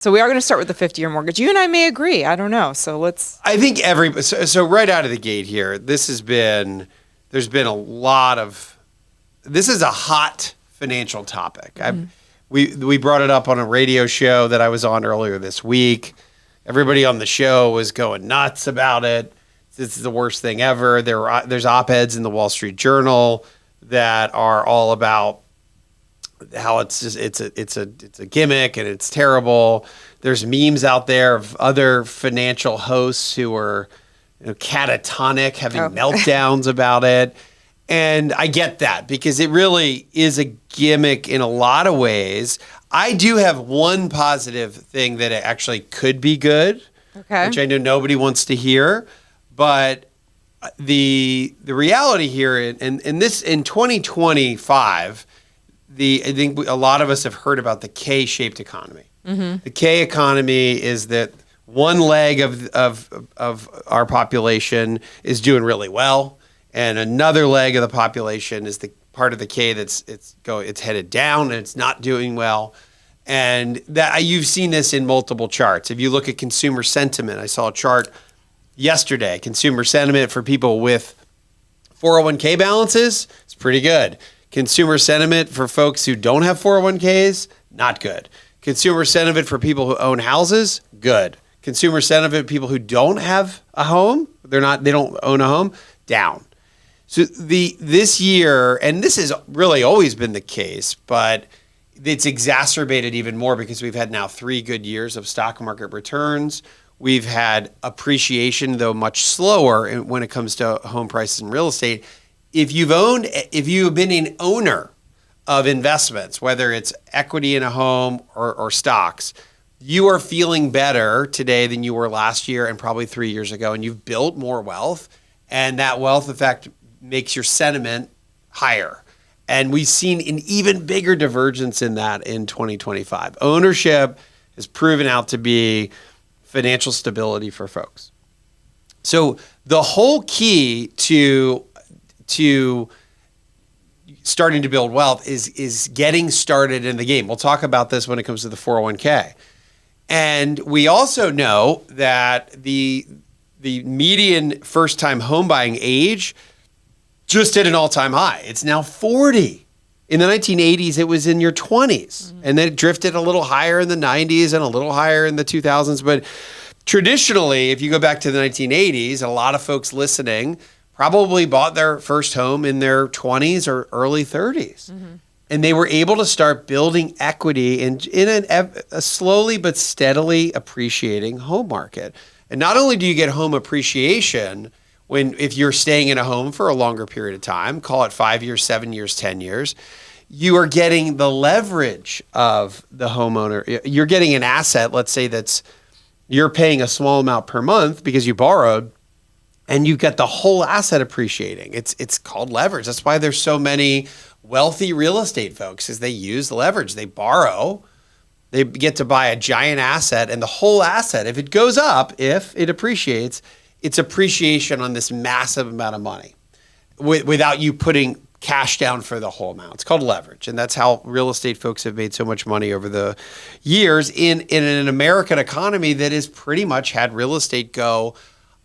So we are going to start with the 50-year mortgage. You and I may agree. I don't know. So let's. I think so right out of the gate here, there's been a lot of, this is a hot financial topic. We brought it up on a radio show that I was on earlier this week. Everybody on the show was going nuts about it. This is the worst thing ever. There's op-eds in the Wall Street Journal that are all about how it's a gimmick and it's terrible. There's memes out there of other financial hosts who are catatonic, having meltdowns about it. And I get that because it really is a gimmick in a lot of ways. I do have one positive thing that it actually could be good, which I know nobody wants to hear. But the reality here, and this in 2025, I think a lot of us have heard about the K-shaped economy. Mm-hmm. The K economy is that one leg of our population is doing really well, and another leg of the population is the part of the K it's headed down and it's not doing well. And that you've seen this in multiple charts. If you look at consumer sentiment, I saw a chart yesterday. Consumer sentiment for people with 401k balances is pretty good. Consumer sentiment for folks who don't have 401ks, not good. Consumer sentiment for people who own houses, good. Consumer sentiment people who don't have a home, they don't own a home, down. So this year, and this has really always been the case, but it's exacerbated even more because we've had now 3 good years of stock market returns. We've had appreciation, though much slower when it comes to home prices and real estate. If you've been an owner of investments, whether it's equity in a home or stocks, you are feeling better today than you were last year and probably 3 years ago, and you've built more wealth, and that wealth effect makes your sentiment higher. And we've seen an even bigger divergence in that in 2025. Ownership has proven out to be financial stability for folks. So the whole key to starting to build wealth is getting started in the game. We'll talk about this when it comes to the 401k. And we also know that the median first-time home buying age just hit an all-time high. It's now 40. In the 1980s, it was in your 20s. And then it drifted a little higher in the 90s and a little higher in the 2000s. But traditionally, if you go back to the 1980s, a lot of folks listening probably bought their first home in their 20s or early 30s. Mm-hmm. And they were able to start building equity in a slowly but steadily appreciating home market. And not only do you get home appreciation if you're staying in a home for a longer period of time, call it 5 years, 7 years, 10 years, you are getting the leverage of the homeowner. You're getting an asset, let's say you're paying a small amount per month because you borrowed, and you get the whole asset appreciating. It's called leverage. That's why there's so many wealthy real estate folks, is they use leverage. They borrow, they get to buy a giant asset, and the whole asset, if it goes up, if it appreciates, it's appreciation on this massive amount of money without you putting cash down for the whole amount. It's called leverage. And that's how real estate folks have made so much money over the years in an American economy that has pretty much had real estate go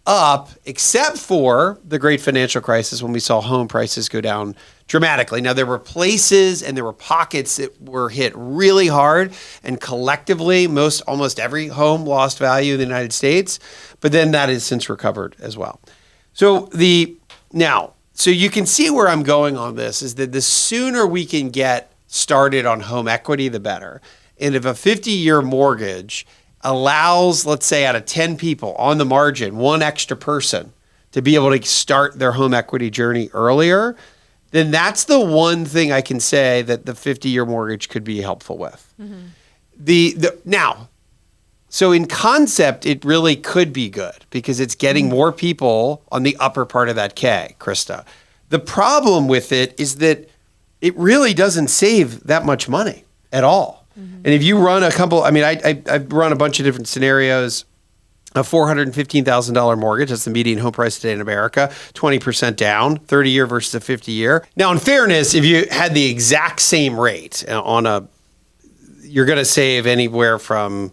up, except for the great financial crisis when we saw home prices go down dramatically. Now, there were places and there were pockets that were hit really hard, and collectively, almost every home lost value in the United States, but then that has since recovered as well. So you can see where I'm going on this, is that the sooner we can get started on home equity, the better. And if a 50-year mortgage allows, let's say, out of 10 people on the margin, one extra person to be able to start their home equity journey earlier, then that's the one thing I can say that the 50-year mortgage could be helpful with. Mm-hmm. So in concept, it really could be good because it's getting more people on the upper part of that K, Christa. The problem with it is that it really doesn't save that much money at all. Mm-hmm. And if you run I've run a bunch of different scenarios. A $415,000 mortgage, that's the median home price today in America, 20% down, 30-year versus a 50-year. Now, in fairness, if you had the exact same rate you're going to save anywhere from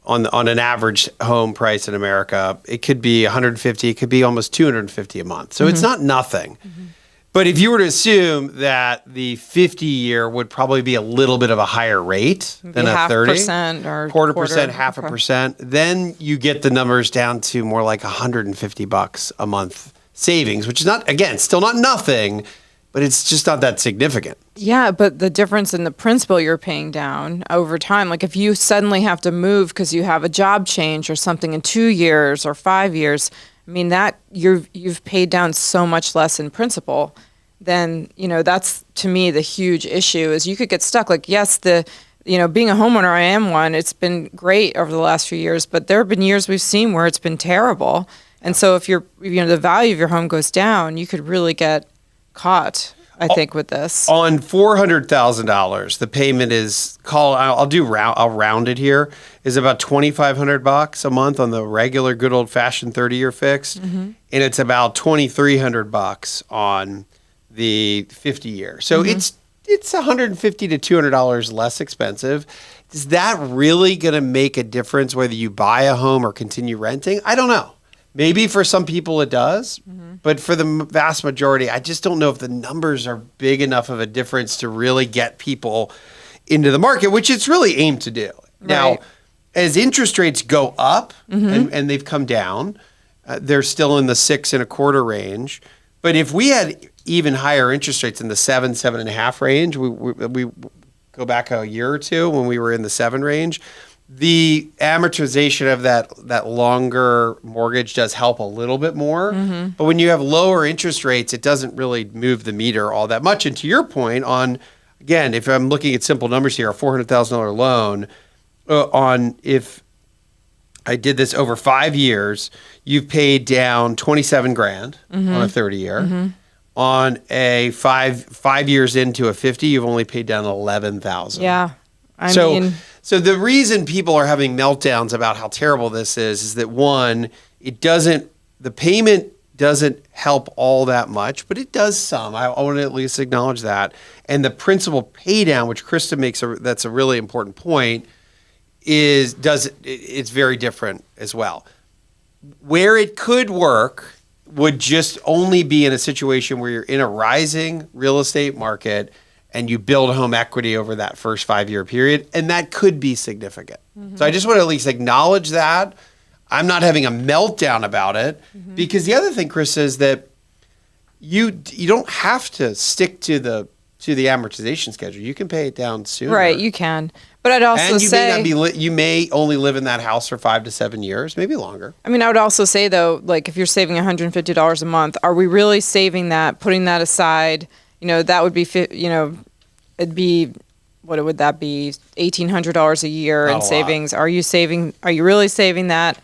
on an average home price in America. It could be 150, it could be almost 250 a month. So it's not nothing. But if you were to assume that the 50-year would probably be a little bit of a higher rate than a 30, 0.5% or quarter percent, half a Okay. percent, then you get the numbers down to more like $150 a month savings, which is not, again, still not nothing, but it's just not that significant. Yeah, but the difference in the principal you're paying down over time, like if you suddenly have to move because you have a job change or something in 2 years or 5 years, I mean that you've paid down so much less in principal. Then that's to me the huge issue is you could get stuck. Like yes, being a homeowner, I am one. It's been great over the last few years, but there have been years we've seen where it's been terrible. And so if the value of your home goes down, you could really get caught, I think, with this. On $400,000, the payment is I'll round it here, is about $2,500 a month on the regular good old fashioned 30-year fixed, and it's about $2,300 on the 50-year. So it's $150 to $200 less expensive. Is that really going to make a difference whether you buy a home or continue renting? I don't know. Maybe for some people it does, but for the vast majority, I just don't know if the numbers are big enough of a difference to really get people into the market, which it's really aimed to do. Now, Right. as interest rates go up and they've come down, they're still in the 6.25% range. But if we had even higher interest rates in the 7.5% range, we go back a year or two when we were in the 7 range, the amortization of that longer mortgage does help a little bit more. But when you have lower interest rates, it doesn't really move the meter all that much. And to your point again, if I'm looking at simple numbers here, a $400,000 loan if I did this over 5 years, you've paid down 27 grand on a 30-year. On a 5 years into a 50, you've only paid down 11,000. Yeah. So the reason people are having meltdowns about how terrible this is that one, the payment doesn't help all that much, but it does some. I want to at least acknowledge that. And the principal pay down, which Christa makes, that's a really important point, it's very different as well. Where it could work would just only be in a situation where you're in a rising real estate market and you build home equity over that first 5-year period, and that could be significant. So I just want to at least acknowledge that. I'm not having a meltdown about it, because the other thing, Chris, is that you don't have to stick to the amortization schedule. You can pay it down sooner. Right, you can. But I'd also and say you may only live in that house for 5 to 7 years, maybe longer. I mean, I would also say though, like if you're saving $150 a month, are we really saving that, putting that aside? That would be, it'd be, what would that be? $1,800 a year Not in a lot. savings. Are you really saving that?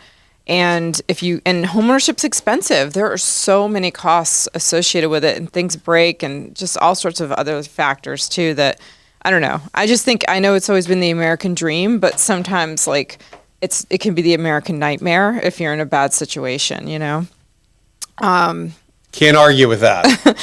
And homeownership's expensive. There are so many costs associated with it, and things break, and just all sorts of other factors too that, I don't know. I know it's always been the American dream, but sometimes like it can be the American nightmare if you're in a bad situation, Can't argue with that.